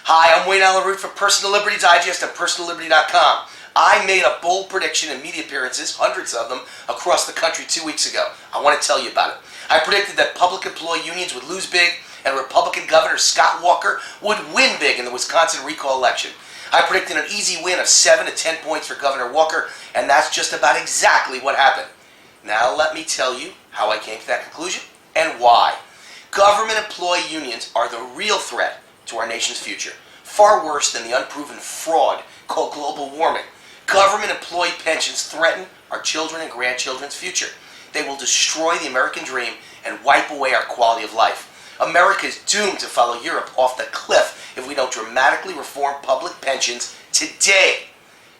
Hi, I'm Allyn Root for Personal Liberty Digest and PersonalLiberty.com. I made a bold prediction in media appearances, hundreds of them, across the country 2 weeks ago. I want to tell you about it. I predicted that public employee unions would lose big and Republican Governor Scott Walker would win big in the Wisconsin recall election. I predicted an easy win of 7 to 10 points for Governor Walker, and that's just about exactly what happened. Now let me tell you how I came to that conclusion and why. Government employee unions are the real threat to our nation's future, far worse than the unproven fraud called global warming. Government employee pensions threaten our children and grandchildren's future. They will destroy the American dream and wipe away our quality of life. America is doomed to follow Europe off the cliff if we don't dramatically reform public pensions today.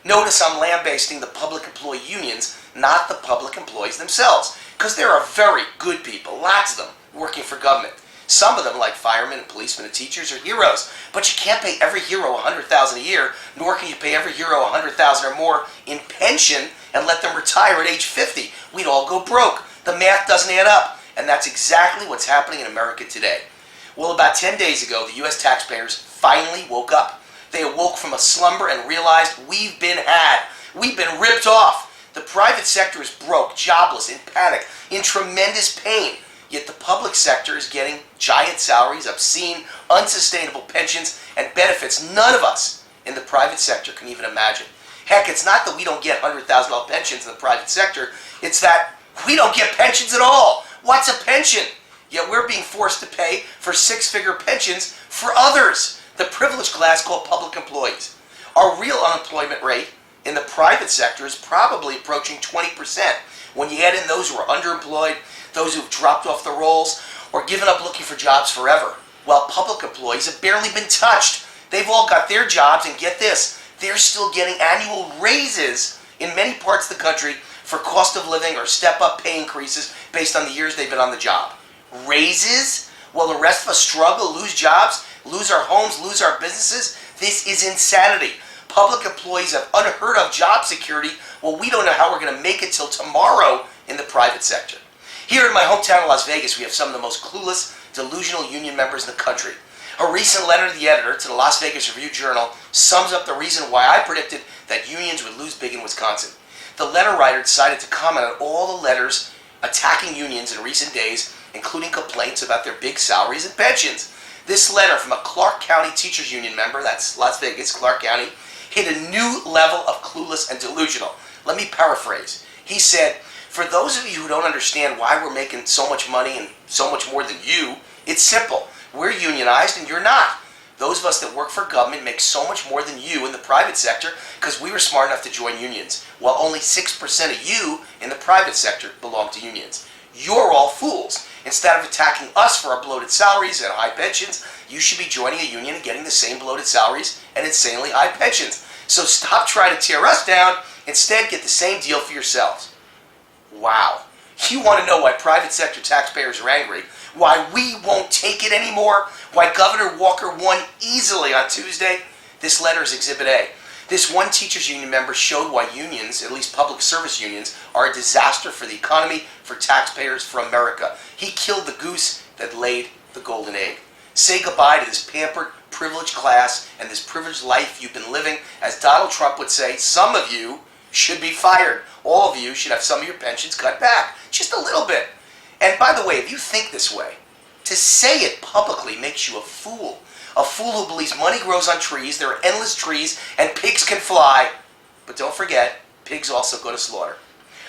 Notice I'm lambasting the public employee unions, not the public employees themselves, because there are very good people, lots of them, working for government. Some of them, like firemen and policemen and teachers, are heroes, but you can't pay every hero $100,000 a year, nor can you pay every hero $100,000 or more in pension and let them retire at age 50. We'd all go broke. The math doesn't add up, and that's exactly what's happening in America today. Well, about 10 days ago, the U.S. taxpayers finally woke up. They awoke from a slumber and realized we've been had. We've been ripped off. The private sector is broke, jobless, in panic, in tremendous pain. Yet the public sector is getting giant salaries, obscene, unsustainable pensions, and benefits none of us in the private sector can even imagine. Heck, it's not that we don't get $100,000 pensions in the private sector, it's that we don't get pensions at all. What's a pension? Yet we're being forced to pay for six-figure pensions for others, the privileged class called public employees. Our real unemployment rate in the private sector is probably approaching 20%. When you add in those who are underemployed, those who've dropped off the rolls, or given up looking for jobs forever, while public employees have barely been touched. They've all got their jobs, and get this, they're still getting annual raises in many parts of the country for cost of living or step-up pay increases based on the years they've been on the job. Raises? While the rest of us struggle, lose jobs, lose our homes, lose our businesses? This is insanity. Public employees have unheard of job security. Well, we don't know how we're going to make it till tomorrow in the private sector. Here in my hometown of Las Vegas, we have some of the most clueless, delusional union members in the country. A recent letter to the editor to the Las Vegas Review-Journal sums up the reason why I predicted that unions would lose big in Wisconsin. The letter writer decided to comment on all the letters attacking unions in recent days, including complaints about their big salaries and pensions. This letter from a Clark County Teachers Union member, that's Las Vegas, Clark County, hit a new level of clueless and delusional. Let me paraphrase. He said, "For those of you who don't understand why we're making so much money and so much more than you, it's simple. We're unionized and you're not. Those of us that work for government make so much more than you in the private sector because we were smart enough to join unions, while only 6% of you in the private sector belong to unions. You're all fools. Instead of attacking us for our bloated salaries and high pensions, you should be joining a union and getting the same bloated salaries and insanely high pensions. So stop trying to tear us down. Instead, get the same deal for yourselves." Wow. You want to know why private sector taxpayers are angry? Why we won't take it anymore? Why Governor Walker won easily on Tuesday? This letter is Exhibit A. This one teachers union member showed why unions, at least public service unions, are a disaster for the economy, for taxpayers, for America. He killed the goose that laid the golden egg. Say goodbye to this pampered, privileged class and this privileged life you've been living. As Donald Trump would say, some of you should be fired. All of you should have some of your pensions cut back. Just a little bit. And by the way, if you think this way, to say it publicly makes you a fool. A fool who believes money grows on trees, there are endless trees, and pigs can fly. But don't forget, pigs also go to slaughter.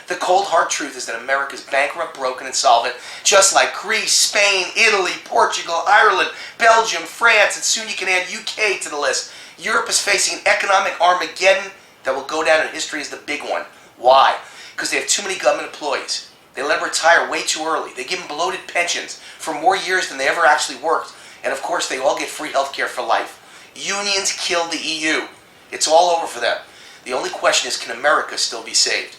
The cold hard truth is that America is bankrupt, broken, and insolvent, just like Greece, Spain, Italy, Portugal, Ireland, Belgium, France, and soon you can add UK to the list. Europe is facing an economic Armageddon that will go down in history as the big one. Why? Because they have too many government employees. They let them retire way too early. They give them bloated pensions for more years than they ever actually worked. And of course, they all get free health care for life. Unions killed the EU. It's all over for them. The only question is, can America still be saved?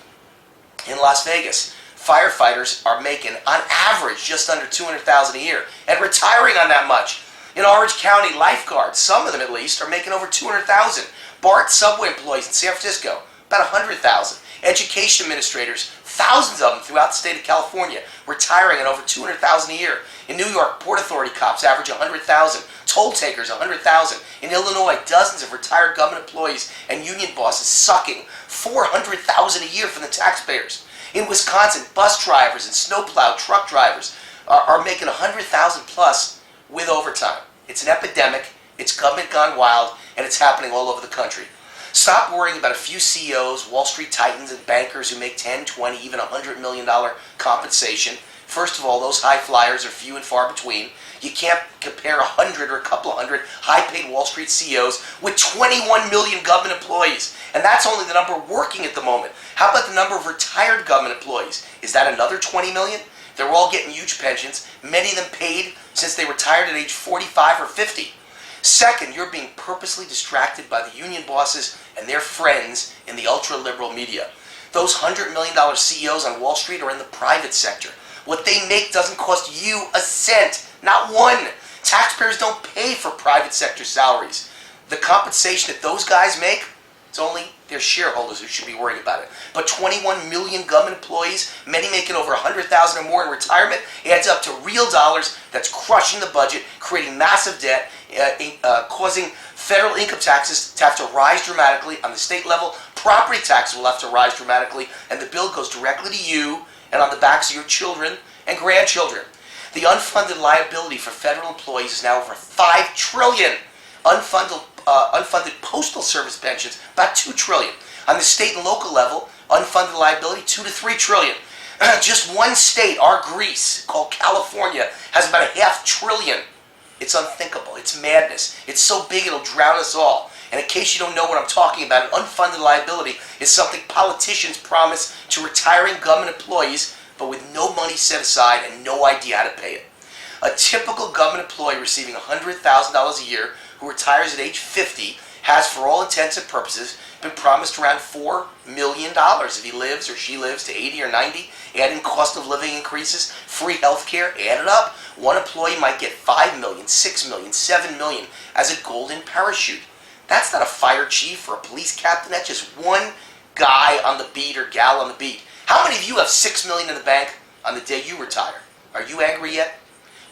In Las Vegas, firefighters are making, on average, just under $200,000 a year and retiring on that much. In Orange County, lifeguards, some of them at least, are making over $200,000. BART subway employees in San Francisco, about $100,000. Education administrators, thousands of them throughout the state of California, retiring at over $200,000 a year. In New York, Port Authority cops average $100,000, toll takers $100,000. In Illinois, dozens of retired government employees and union bosses sucking $400,000 a year from the taxpayers. In Wisconsin, bus drivers and snowplow truck drivers are making $100,000 plus with overtime. It's an epidemic, it's government gone wild, and it's happening all over the country. Stop worrying about a few CEOs, Wall Street titans, and bankers who make 10, 20, even $100 million compensation. First of all, those high flyers are few and far between. You can't compare 100 or a couple of hundred high-paid Wall Street CEOs with 21 million government employees. And that's only the number working at the moment. How about the number of retired government employees? Is that another 20 million? They're all getting huge pensions, many of them paid since they retired at age 45 or 50. Second, you're being purposely distracted by the union bosses and their friends in the ultra-liberal media. Those $100 million CEOs on Wall Street are in the private sector. What they make doesn't cost you a cent, not one. Taxpayers don't pay for private sector salaries. The compensation that those guys make, it's only their shareholders who should be worried about it. But 21 million government employees, many making over $100,000 or more in retirement, adds up to real dollars that's crushing the budget, creating massive debt, causing federal income taxes to have to rise dramatically. On the state level, property taxes will have to rise dramatically, and the bill goes directly to you and on the backs of your children and grandchildren. The unfunded liability for federal employees is now over $5 trillion. Unfunded postal service pensions, about $2 trillion. On the state and local level, unfunded liability, $2 to $3 trillion. Just one state, our Greece, called California, has about $500 billion. It's unthinkable. It's madness. It's so big it'll drown us all. And in case you don't know what I'm talking about, an unfunded liability is something politicians promise to retiring government employees, but with no money set aside and no idea how to pay it. A typical government employee receiving $100,000 a year who retires at age 50 has, for all intents and purposes, been promised around $4 million if he lives or she lives to 80 or 90. Add in cost of living increases, free health care, add it up. One employee might get $5 million, $6 million, $7 million as a golden parachute. That's not a fire chief or a police captain. That's just one guy on the beat or gal on the beat. How many of you have $6 million in the bank on the day you retire? Are you angry yet?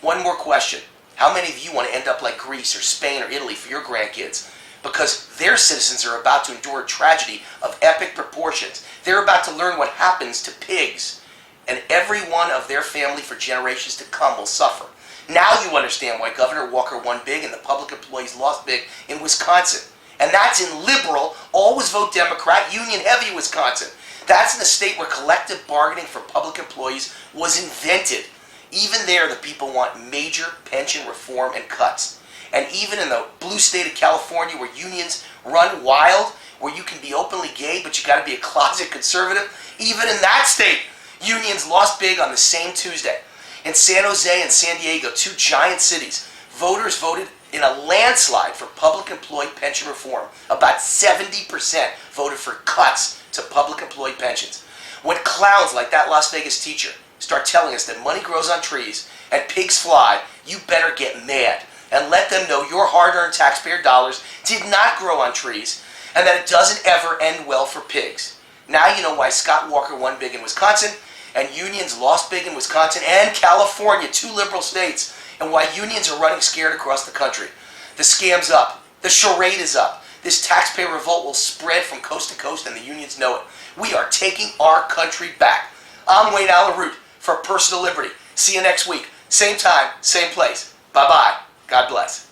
One more question. How many of you want to end up like Greece or Spain or Italy for your grandkids? Because their citizens are about to endure a tragedy of epic proportions. They're about to learn what happens to pigs. And every one of their family for generations to come will suffer. Now you understand why Governor Walker won big and the public employees lost big in Wisconsin. And that's in liberal, always vote Democrat, union-heavy Wisconsin. That's in a state where collective bargaining for public employees was invented. Even there, the people want major pension reform and cuts. And even in the blue state of California, where unions run wild, where you can be openly gay, but you got to be a closet conservative, even in that state, unions lost big on the same Tuesday. In San Jose and San Diego, two giant cities, voters voted in a landslide for public employee pension reform. About 70% voted for cuts to public employee pensions. When clowns like that Las Vegas teacher start telling us that money grows on trees and pigs fly, you better get mad and let them know your hard-earned taxpayer dollars did not grow on trees and that it doesn't ever end well for pigs. Now you know why Scott Walker won big in Wisconsin and unions lost big in Wisconsin and California, two liberal states, and why unions are running scared across the country. The scam's up. The charade is up. This taxpayer revolt will spread from coast to coast and the unions know it. We are taking our country back. I'm Allyn Root for Personal Liberty. See you next week. Same time, same place. Bye-bye. God bless.